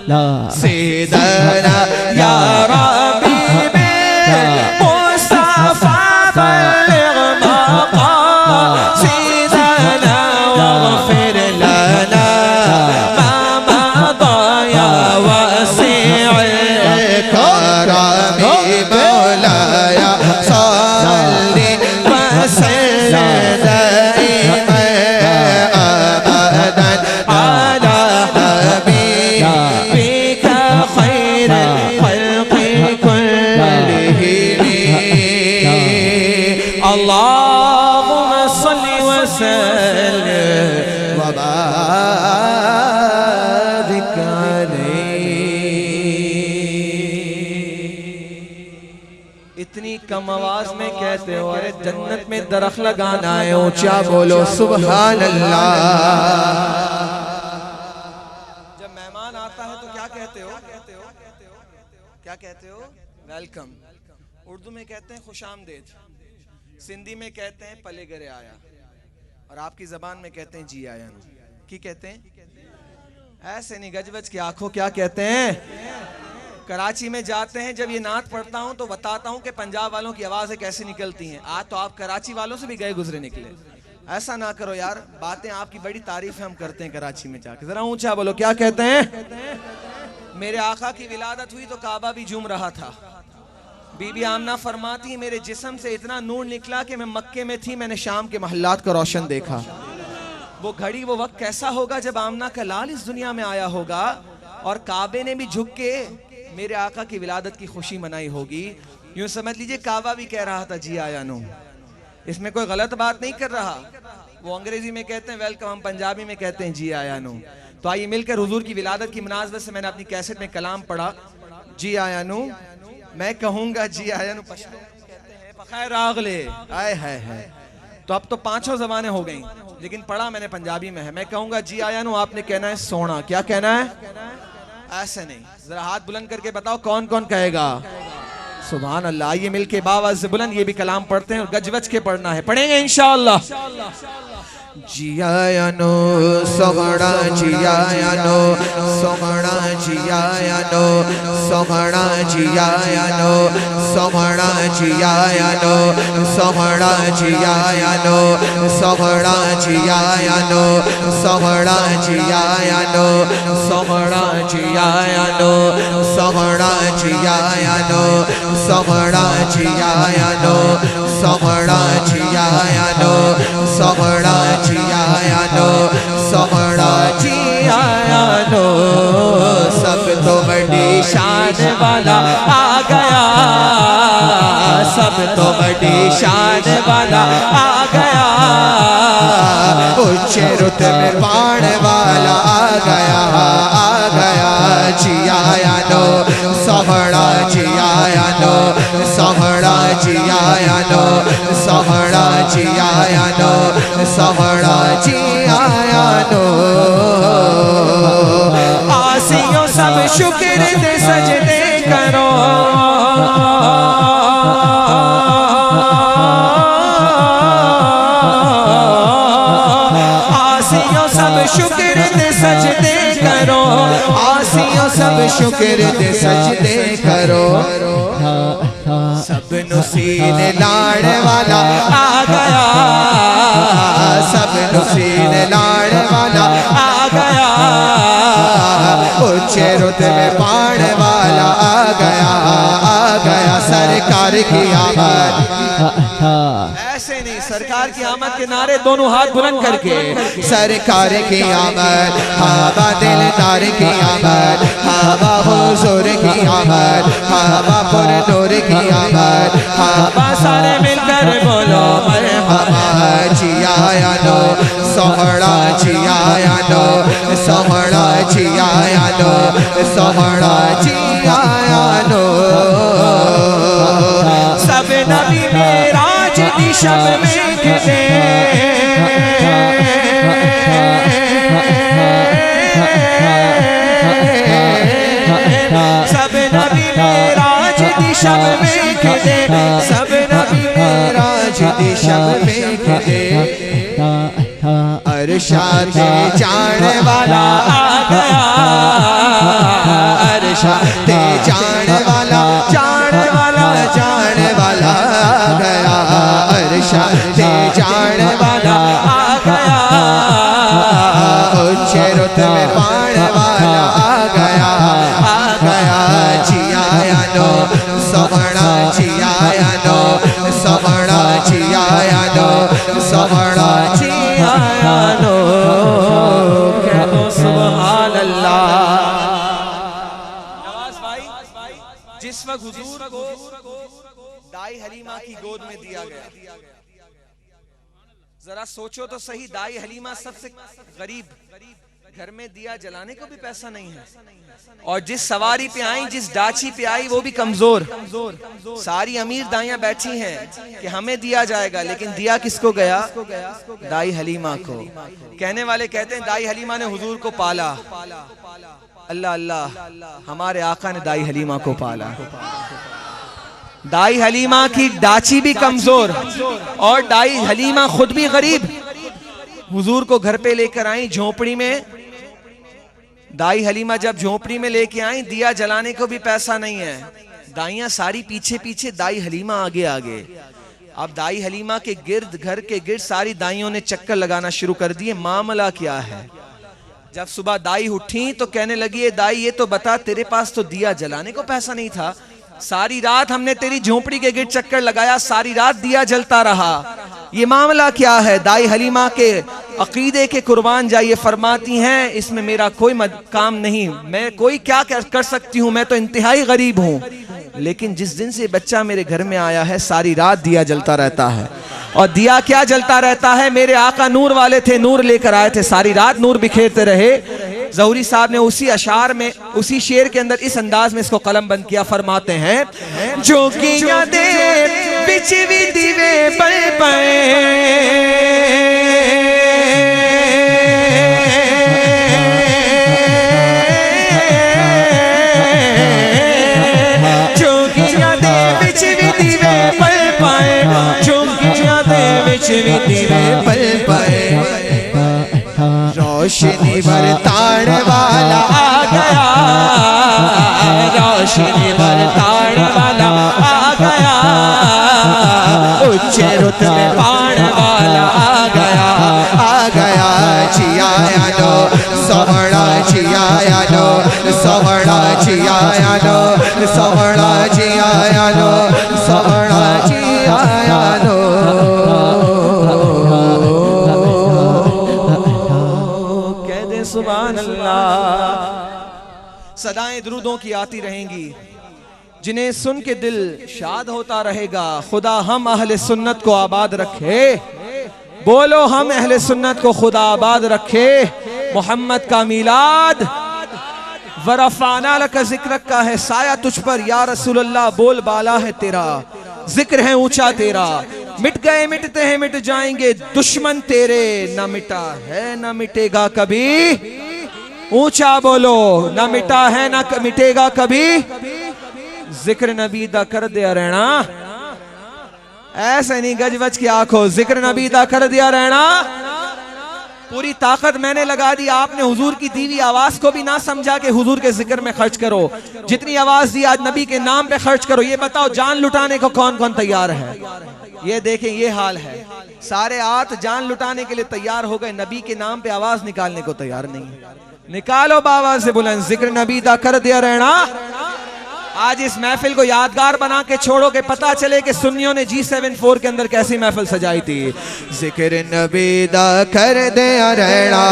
सीदना या रबी मुस्तफा बल्लिग मक़ासिदना वग़फ़िर लना मा मदा या वसीअल करम मौलाया सल्लि वसल्लिम अबदन अला हबीबिका खैरिल खल्क़ि कुल्लिहिम। अल्लाहुम्मा सल्लि वसल्लिम व बारिक इतनी कम आवाज में कहते हो, अरे जन्नत में दरख्त लगाना है, ऊंचा बोलो सुभान अल्लाह। जब मेहमान आता है तो क्या कहते हो? क्या कहते हो? वेलकम। उर्दू में कहते हैं खुशामदेद, सिंधी में कहते हैं पले गरे आया, और आपकी जबान में कहते हैं जी आया नो। की कहते हैं? ऐसे नहीं गजबज की आंखों, क्या कहते हैं? कराची में जाते हैं, जब ये नात पढ़ता हूं तो बताता हूं कि पंजाब वालों की आवाजें कैसे निकलती हैं। आज तो आप कराची वालों से भी गए गुजरे निकले, ऐसा ना करो यार। बातें आपकी बड़ी तारीफ हम करते हैं कराची में जाके। जरा ऊंचा बोलो, क्या कहते हैं? मेरे आका की विलादत हुई तो काबा भी झूम रहा था। बीबी आमना फरमाती, मेरे जिस्म से इतना नूर निकला कि मैं मक्के में थी, मैंने शाम के महल्लात का रोशन देखा। वो घड़ी वो वक्त कैसा होगा जब आमना का लाल इस दुनिया में आया होगा और काबे ने भी झुक के मेरे आका की विलादत की खुशी मनाई होगी। यूं समझ लीजिए काबा भी कह रहा था जी आया नो। इसमें कोई गलत बात नहीं कर रहा। वो अंग्रेजी में कहते हैं वेलकम, हम पंजाबी में कहते हैं जी आया नो। तो आइए मिलकर हुजूर की विलादत की मुनासबत से मैंने अपनी कैसेट में कलाम पढ़ा, जी आया नो। मैं कहूंगा जी आया नो, पश्तो कहते हैं पखैर आगले आए है। तो अब तो पांचों जबानें हो गई, लेकिन पढ़ा मैंने पंजाबी में है। मैं कहूंगा जी आया नो, आपने कहना है सोना। क्या कहना है? ऐसे नहीं, जरा हाथ बुलंद करके बताओ कौन कौन कहेगा सुभान अल्लाह। आइए मिलके बावाज़ से बुलंद ये भी कलाम पढ़ते हैं, और गजवज के पढ़ना है, पढ़ेंगे इंशाअल्लाह। जी आया नो सोहना, जी आया नो सोहना, जी आया नो सोहना, जी आया नो सोहना, जी आया नो सोहना, जी आया नो सोहना, जी आया नो सोहना, जी आया नो सोहना, जी आया नो सोहना, जी आया नो सोहना, जी आया नो सोहना, जी आया नो सोहना, जी आया नो सोहना, जी आया नो। सब तो बड़ी शान वाला आ गया, सब तो बड़ी शान वाला आ गया, ऊंचे रुतबे पाने वाला आ गया, आ गया। जी आया नो सोहना, जी आया नो सोहना, जी आया नो सोहना, जी आया नो सोहना, जी आया नो। आसियों सब शुक्र दे सजदे करो, आसियों सब शुक्र दे सजदे करो, आसियों सब शुक्र दे सजदे करो। सब नुसीन लाड़ वाला आ गया, सब नुसीन लाड़ वाला आ गया, ऊंचे रुतबे पाने वाला आ गया, आ गया। सरकार की आमद, ऐसे नहीं, सरकार की आमद के नारे दोनों हाथ बुलंद करके, सरकार की आमद, हाबा दिलदार की आमद, हाबा हुजूर की आमद, हाबा पुरनूर की आमद, हाबा सारे मिलकर बोलो मरहबा। जी आया नो सोहना, जी आया नो सोहना, जी आया नो सोहना, जी आया नो। सब नबी मेराज दी शब में गिरे, सब नबी मेराज दी शब में गिरे, सब नबी मेराज दी शब में गिरे। अरशाद जाने वाला आ गया, अर्श ते जाने वाला जाने वाला जाने वाला आ गया, अर्श ते जाने वाला आ गया, ऊंचे रुतबे पाने वाला आ गया, जियानो सवड़ा जियानो सवड़ा जियानो सवड़ा जियानो, कहो सुभान अल्लाह। नवाज भाई, जिस वक्त हुजूर को दाई हलीमा की गोद में दिया गया, जरा सोचो तो सही, दाई हलीमा सबसे गरीब, घर में दिया जलाने को भी पैसा नहीं है, और जिस सवारी पे आई, जिस डाची पे आई, वो भी कमजोर। सारी अमीर दाइयां बैठी हैं कि हमें दिया जाएगा, लेकिन दिया किसको गया? दाई हलीमा को। कहने वाले कहते हैं दाई हलीमा ने हुजूर को पाला। अल्लाह अल्लाह, हमारे आका ने दाई हलीमा को पाला। दाई हलीमा की डाची भी कमजोर और दाई हलीमा खुद भी गरीब। हुजूर को घर पे लेकर आई झोपड़ी में। दाई हलीमा जब झोपड़ी में लेके आई, दिया जलाने को भी पैसा नहीं है, दाइयां सारी पीछे पीछे, दाई हलीमा आगे आगे। अब दाई हलीमा के गिर्द, घर के गिर्द सारी दाइयों ने चक्कर लगाना शुरू कर दिए, मामला क्या है। जब सुबह दाई उठी तो कहने लगी, दाई ये तो बता, तेरे पास तो दिया जलाने को पैसा नहीं था, सारी रात हमने तेरी झोपड़ी के गिर्द चक्कर लगाया, सारी रात दिया जलता रहा, ये मामला क्या है। दाई हलीमा के अकीदे के कुर्बान जाइए, फरमाती हैं इसमें मेरा कोई काम नहीं, मैं कोई क्या कर सकती हूँ, मैं तो इंतहाई गरीब हूँ, लेकिन जिस दिन से बच्चा मेरे घर में आया है, सारी रात दिया जलता रहता है। और दिया क्या जलता रहता है, मेरे आका नूर वाले थे, नूर लेकर आए थे, सारी रात नूर बिखेरते रहे। ज़हूरी साहब ने उसी अशार में, उसी शेर के अंदर इस अंदाज में इसको कलम बंद किया, फरमाते हैं जो कि यादें बिच भी दिवे पल पाए, जो कि यादें बिच भी दिवे पल पाए, जो कि यादें बिच भी दिवे पल पाए, रोशनी बरताने वाला आ गया, रोशनी बरताने वाला आ गया, ऊंचे रुतबे पाने वाला आ गया, जियानो सवड़ा जियानो सवड़ा जियानो सवड़ा जियानो सवड़ा जियानो। सुभान अल्लाह। सदाएं दुरूदों की आती रहेंगी, जिन्हें सुन के दिल शाद होता रहेगा। खुदा हम अहले सुन्नत को आबाद रखे, बोलो हम अहले सुन्नत को खुदा आबाद रखे। मोहम्मद का मीलाद वरफ़ाना लका ज़िक्र का है, साया तुझ पर या रसूल अल्लाह, बोल बाला है तेरा, जिक्र है ऊंचा तेरा। मिट गए मिटते हैं मिट जाएंगे दुश्मन तेरे, न मिटा है न मिटेगा कभी, ऊंचा बोलो, न मिटा है न मिटेगा कभी, जिक्र नबी दा कर दिया रहना। ऐसे नहीं गजवज की आंखों, जिक्र नबी दा कर दिया रहना। पूरी ताकत मैंने लगा दी, आपने हुजूर की दीवी आवाज को भी ना समझा कि हुजूर के जिक्र में खर्च करो। जितनी आवाज दी आज नबी के नाम पे खर्च करो। ये बताओ जान लुटाने को कौन कौन तैयार है? ये देखें, ये हाल है। सारे आत जान लुटाने के लिए तैयार हो गए, नबी के नाम पे आवाज निकालने को तैयार नहीं है। निकालो बाबा से बुलंद, जिक्र नबी दा कर दिया रहना। आज इस महफिल को यादगार बना के छोड़ो कि पता चले कि सुन्नियों ने G74 के अंदर कैसी महफिल सजाई थी। जिक्र नबी दा कर दिया रहना।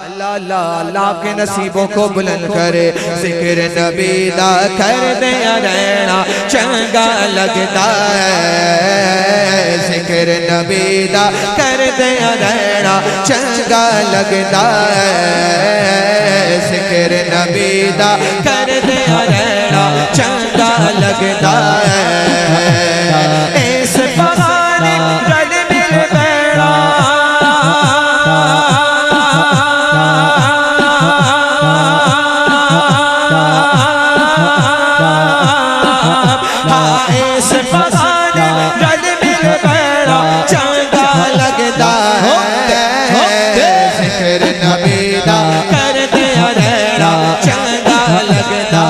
अल्लाह अल्लाह अल्लाह के नसीबों को बुलंद करे। जिक्र नबी दा कर दिया रहना, चंगा लगता है। जिक्र नबी दा कर दिया रहना, चंगा लगता है। जिक्र नबी दा कर दिया रहना, चंगा लगता है। इस बहाने रल मिल बैठा, इस बहाने रल मिल बैठा, चंगा लगता है। जिक्र नबी दा कर दिया रहना, लगता